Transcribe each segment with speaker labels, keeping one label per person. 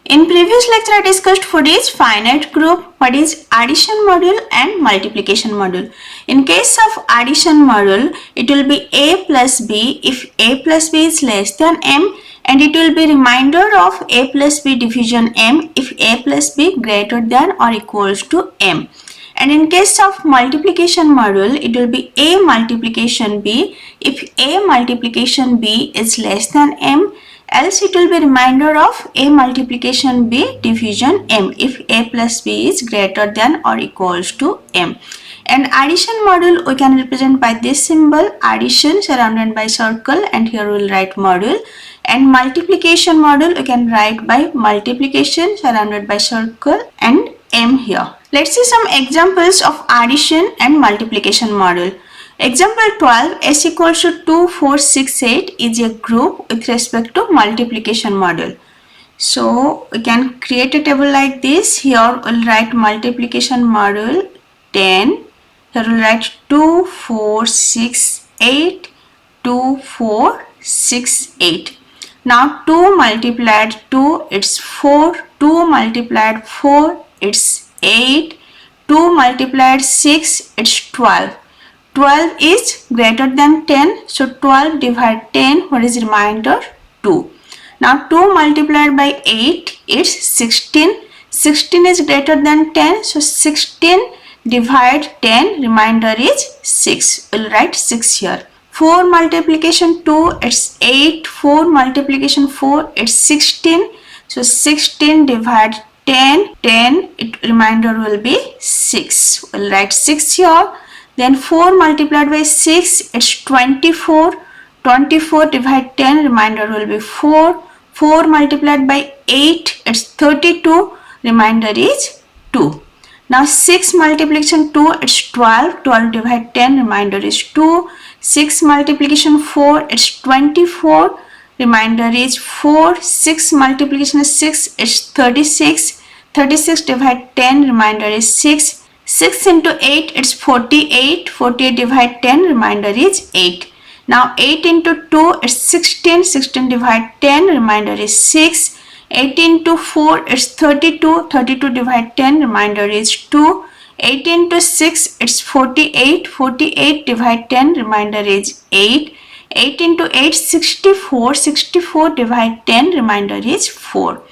Speaker 1: In previous lecture, I discussed what is finite group, what is addition module and multiplication module. In case of addition module, it will be a plus b if a plus b is less than m, and it will be remainder of a plus b division m if a plus b greater than or equals to m. And in case of multiplication module, it will be a multiplication b if a multiplication b is less than m, else it will be remainder of a multiplication b division m if a plus b is greater than or equals to m. And addition module we can represent by this symbol, addition surrounded by circle, and here we will write module. And multiplication module we can write by multiplication surrounded by circle and m here. Let's see some examples of addition and multiplication module. Example 12, s equals to 2, 4, 6, 8 is a group with respect to multiplication module. So we can create a table like this. Here we'll write multiplication module 10. Here we'll write 2, 4, 6, 8, 2, 4, 6, 8. Now 2 multiplied 2, it's 4. 2 multiplied 4, it's 8. 2 multiplied 6, it's 12. 12 is greater than 10, so 12 divide 10, what is remainder? 2. Now 2 multiplied by 8, it's 16. 16 is greater than 10, so 16 divide 10, remainder is 6. We'll write 6 here. 4 multiplication 2, it's 8. 4 multiplication 4, it's 16. So 16 divide 10, remainder will be 6. We'll write 6 here. Then 4 multiplied by 6, it's 24. 24 divide 10, remainder will be 4. 4 multiplied by 8, it's 32. Remainder is 2. Now 6 multiplication 2, it's 12. 12 divide 10, remainder is 2. 6 multiplication 4, it's 24. Remainder is 4. 6 multiplication 6, it's 36. 36 divide 10, remainder is 6. 6 into 8, it's 48. 48 divide 10, remainder is 8. Now 8 into 2, it's 16. 16 divide 10, remainder is 6. 8 into 4, it's 32. 32 divide 10, remainder is 2. 8 into 6, it's 48. 48 divide 10, remainder is 8. 8 into 8, 64. 64 divide 10, remainder is 4.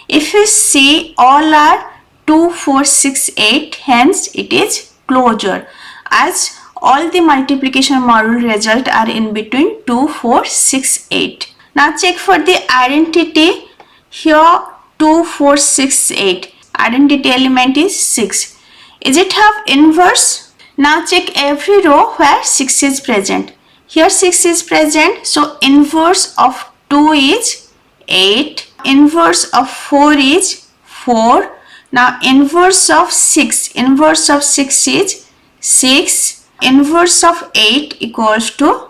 Speaker 1: If you see, all are 2, 4, 6, 8, hence it is closure, as all the multiplication module result are in between 2, 4, 6, 8. Now check for the identity. Here 2, 4, 6, 8. Identity element is 6. Is it have inverse? Now check every row where 6 is present. Here 6 is present, so inverse of 2 is 8. Inverse of 4 is 4. Now inverse of 6. Inverse of 6 is 6. Inverse of 8 equals to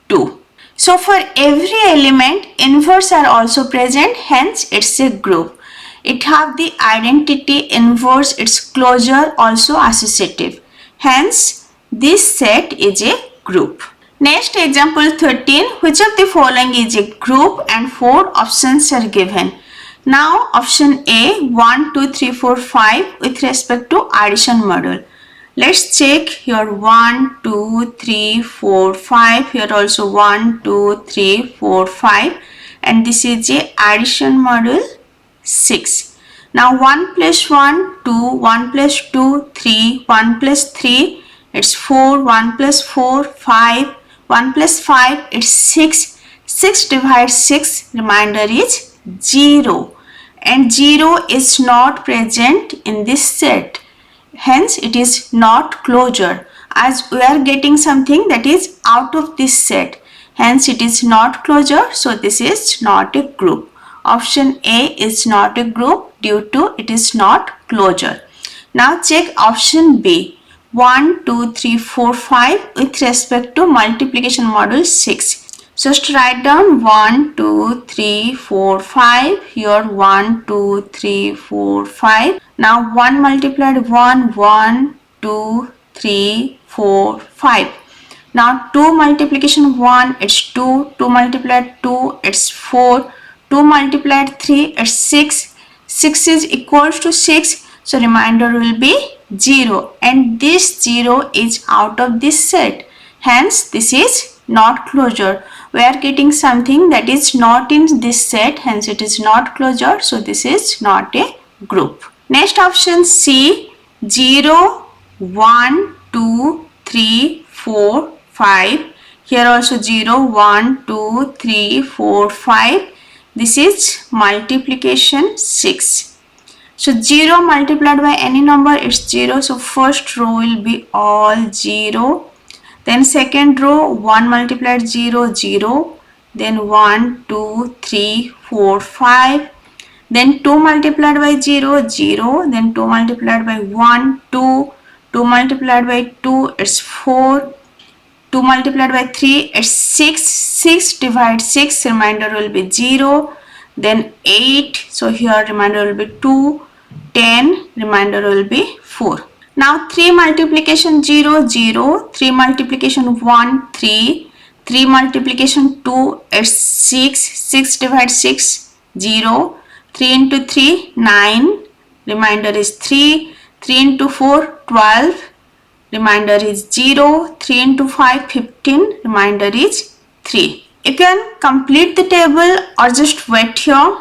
Speaker 1: 2. So for every element, inverse are also present, hence it's a group. It have the identity inverse, its closure also associative. Hence this set is a group. Next, example 13. Which of the following is a group, and 4 options are given. Now option A, 1, 2, 3, 4, 5 with respect to addition module. Let's check here 1, 2, 3, 4, 5. Here also 1, 2, 3, 4, 5. And this is a addition module 6. Now 1 plus 1, 2, 1 plus 2, 3, 1 plus 3, it's 4, 1 plus 4, 5, 1 plus 5, it's 6. 6 divided 6, remainder is 0. And 0 is not present in this set. Hence it is not closure, as we are getting something that is out of this set. Hence it is not closure, so this is not a group. Option A is not a group due to it is not closure. Now check option B, 1, 2, 3, 4, 5 with respect to multiplication module 6. So just write down 1, 2, 3, 4, 5. Here 1, 2, 3, 4, 5. Now 1 multiplied 1, 1, 2, 3, 4, 5. Now 2 multiplication 1, it's 2. 2 multiplied 2, it's 4. 2 multiplied 3, it's 6. 6 is equals to 6, so remainder will be 0, and this 0 is out of this set. Hence, this is not closure. We are getting something that is not in this set, hence it is not closure, so this is not a group. Next option C, 0, 1, 2, 3, 4, 5. Here also 0, 1, 2, 3, 4, 5. This is multiplication 6. So 0 multiplied by any number is 0. So first row will be all 0. Then second row 1 multiplied 0, 0. Then 1, 2, 3, 4, 5. Then 2 multiplied by 0, 0. Then 2 multiplied by 1, 2. 2 multiplied by 2 is 4. 2 multiplied by 3 is 6. 6 divide 6, remainder will be 0. Then 8. So here remainder will be 2. 10, remainder will be 4. Now 3 multiplication 0, 0. 3 multiplication 1, 3. 3 multiplication 2 is 6. 6 divide 6, 0. 3 into 3, 9. Remainder is 3. 3 into 4, 12. Remainder is 0. 3 into 5, 15. Remainder is 3. You can complete the table or just wait here.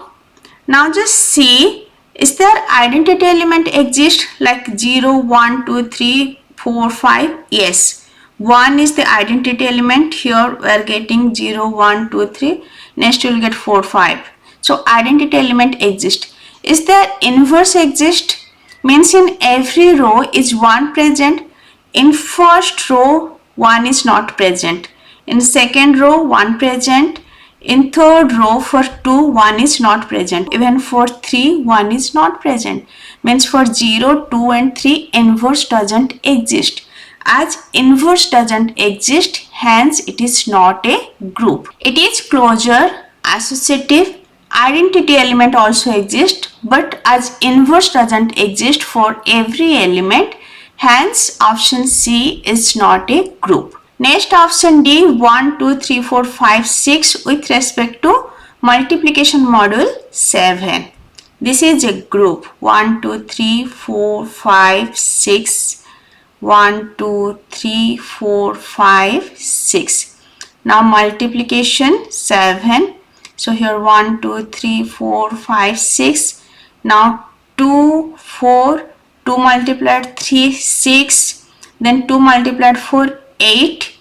Speaker 1: Now just see, is there identity element exist like 0, 1, 2, 3, 4, 5? Yes. 1 is the identity element. Here we are getting 0, 1, 2, 3. Next you will get 4, 5. So identity element exists. Is there inverse exist? Means in every row is 1 present. In first row 1 is not present. In second row 1 present. In third row for 2 1 is not present. Even for 3 1 is not present. Means for 0, 2 and 3 inverse doesn't exist. As inverse doesn't exist, hence it is not a group. It is closure, associative, identity element also exists, but as inverse doesn't exist for every element, hence option C is not a group. Next option D, 1, 2, 3, 4, 5, 6 with respect to multiplication module 7. This is a group. 1, 2, 3, 4, 5, 6. 1, 2, 3, 4, 5, 6. Now multiplication 7. So here 1, 2, 3, 4, 5, 6. Now 2, 4, 2 multiplied 3, 6. Then 2 multiplied 4, 8.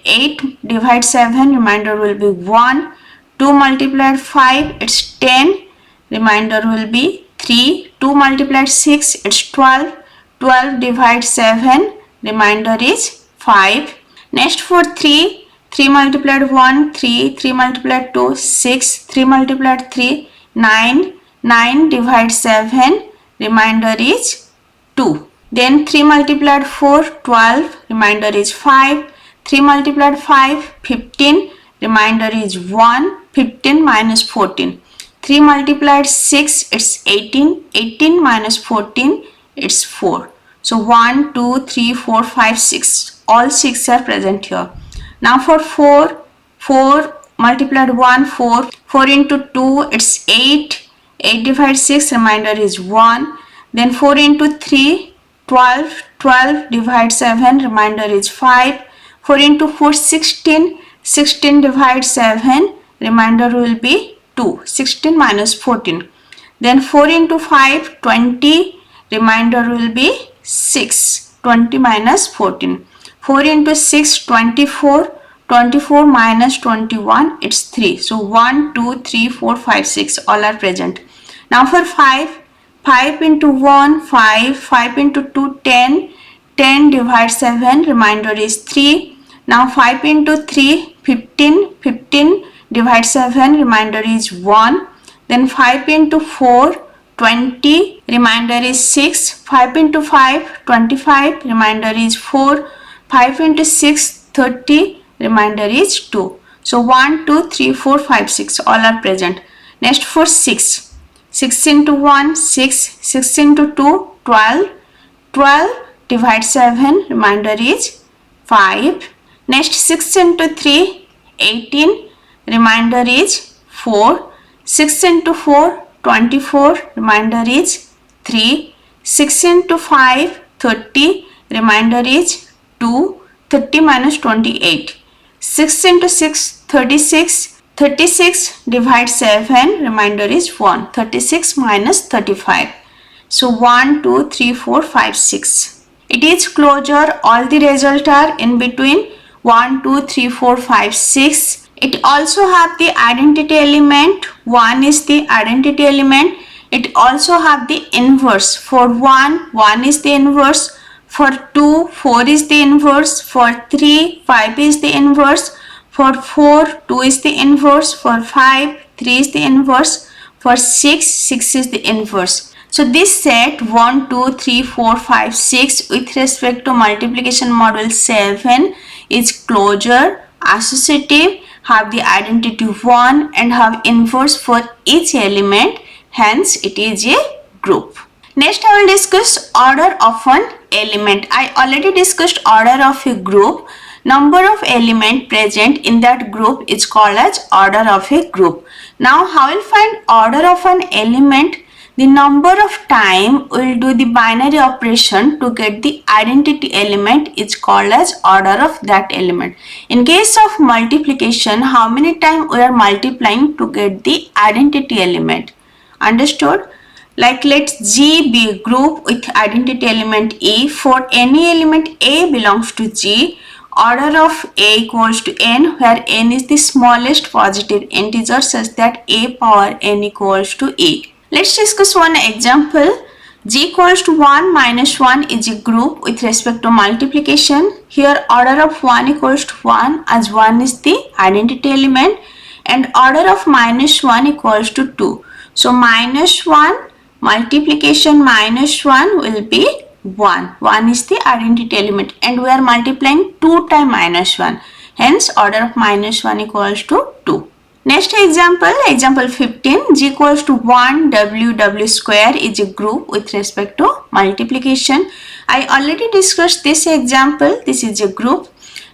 Speaker 1: 8 divide 7, remainder will be 1. 2 multiplied 5, it's 10. Remainder will be 3. 2 multiplied 6, it's 12. 12 divide 7, remainder is 5. Next for 3, 3 multiplied 1, 3. 3 multiplied 2, 6. 3 multiplied 3, 9. 9 divide 7, remainder is 2. Then 3 multiplied 4, 12. Remainder is 5. 3 multiplied 5, 15. Remainder is 1. 15 minus 14. 3 multiplied 6, it's 18. 18 minus 14, it's 4. So 1, 2, 3, 4, 5, 6. All 6 are present here. Now for 4, 4 multiplied 1, 4. 4 into 2, it's 8. 8 divided 6, remainder is 1. Then 4 into 3, 12. 12 divided 7, remainder is 5. 4 into 4, 16. 16 divided 7, remainder will be 2. 16 minus 14. Then 4 into 5, 20. Remainder will be 6. 20 minus 14. 4 into 6, 24. 24 minus 21, it's 3. So 1, 2, 3, 4, 5, 6 all are present. Now for 5, 5 into 1, 5. 5 into 2, 10. 10 divided 7, remainder is 3. Now 5 into 3, 15. 15 divided 7, remainder is 1. Then 5 into 4, 20. Remainder is 6. 5 into 5, 25. Remainder is 4. 5 into 6, 30. Remainder is 2. So 1, 2, 3, 4, 5, 6 all are present. Next for 6. 6 into 1, 6. 6 into 2, 12. 12 divide 7, remainder is 5. Next 6 into 3, 18. Remainder is 4. 6 into 4, 24, remainder is 3. 6 into 5, 30, remainder is 2. 30 minus 28. 6 into 6, 36. 36 divide 7, remainder is 1. 36 minus 35. So 1, 2, 3, 4, 5, 6. It is closure. All the results are in between 1, 2, 3, 4, 5, 6. It also have the identity element. 1 is the identity element. It also have the inverse. For 1, 1 is the inverse. For 2, 4 is the inverse. For 3, 5 is the inverse. For 4, 2 is the inverse. For 5, 3 is the inverse. For 6, 6 is the inverse. So this set 1, 2, 3, 4, 5, 6 with respect to multiplication module 7 is closure, associative, have the identity 1 and have inverse for each element. Hence it is a group. Next I will discuss order of an element. I already discussed order of a group. Number of elements present in that group is called as order of a group. Now how will find order of an element? The number of time we'll do the binary operation to get the identity element is called as order of that element. In case of multiplication, how many times we are multiplying to get the identity element? Understood? Like let G be a group with identity element E. For any element A belongs to G, order of A equals to N, where N is the smallest positive integer such that A power N equals to E. Let's discuss one example. G equals to 1 minus 1 is a group with respect to multiplication. Here order of 1 equals to 1 as 1 is the identity element and order of minus 1 equals to 2. So minus 1 multiplication minus 1 will be 1. 1 is the identity element and we are multiplying 2 times minus 1. Hence order of minus 1 equals to 2. Next example, example 15, G equals to 1 W square is a group with respect to multiplication. I already discussed this example. This is a group.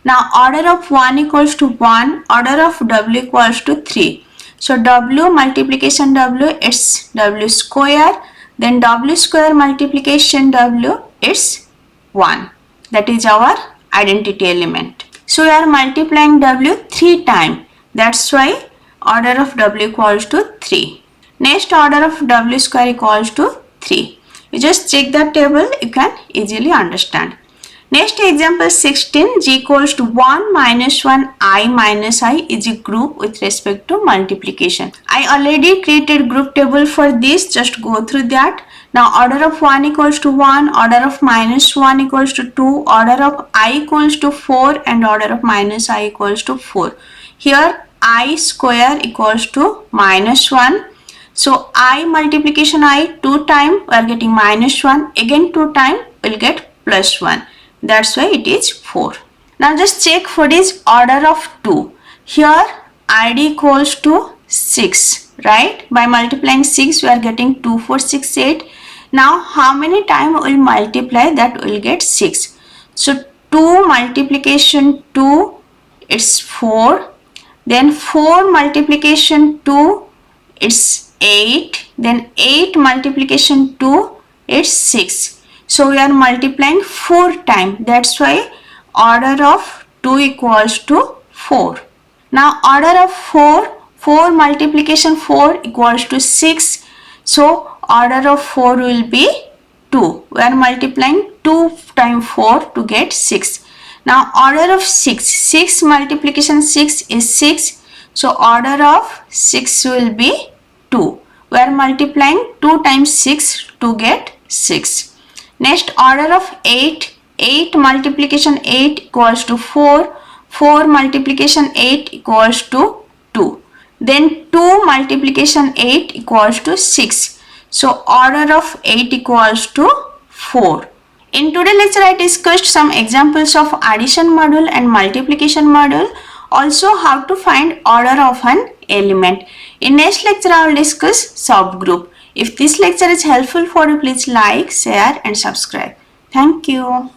Speaker 1: Now order of 1 equals to 1, order of W equals to 3. So W multiplication W is W square, then W square multiplication W is 1. That is our identity element. So we are multiplying W 3 times. That's why order of W equals to 3. Next order of W square equals to 3. You just check the table, you can easily understand. Next example 16, G equals to 1 minus 1 I minus I is a group with respect to multiplication. I already created group table for this, just go through that. Now order of 1 equals to 1, order of minus 1 equals to 2, order of I equals to 4 and order of minus I equals to 4. Here I square equals to minus 1. So I multiplication I 2 times we are getting minus 1, again 2 times we will get plus 1. That's why it is 4. Now just check for this order of 2. Here ID equals to 6, right? By multiplying 6 we are getting 2, 4, 6, 8. Now how many times we will multiply that we will get 6. So 2 multiplication 2 it's 4. Then 4 multiplication 2 it's 8. Then 8 multiplication 2 it's 6. So we are multiplying 4 times. That's why order of 2 equals to 4. Now order of 4 multiplication 4 equals to 6. So order of 4 will be 2. We are multiplying 2 times 4 to get 6. Now order of 6 multiplication 6 is 6. So order of 6 will be 2. We are multiplying 2 times 6 to get 6. Next order of 8 multiplication 8 equals to 4. 4 multiplication 8 equals to 2. Then 2 multiplication 8 equals to 6. So order of 8 equals to 4. In today's lecture, I discussed some examples of addition module and multiplication module. Also how to find order of an element. In next lecture, I will discuss subgroup. If this lecture is helpful for you, please like, share and subscribe. Thank you.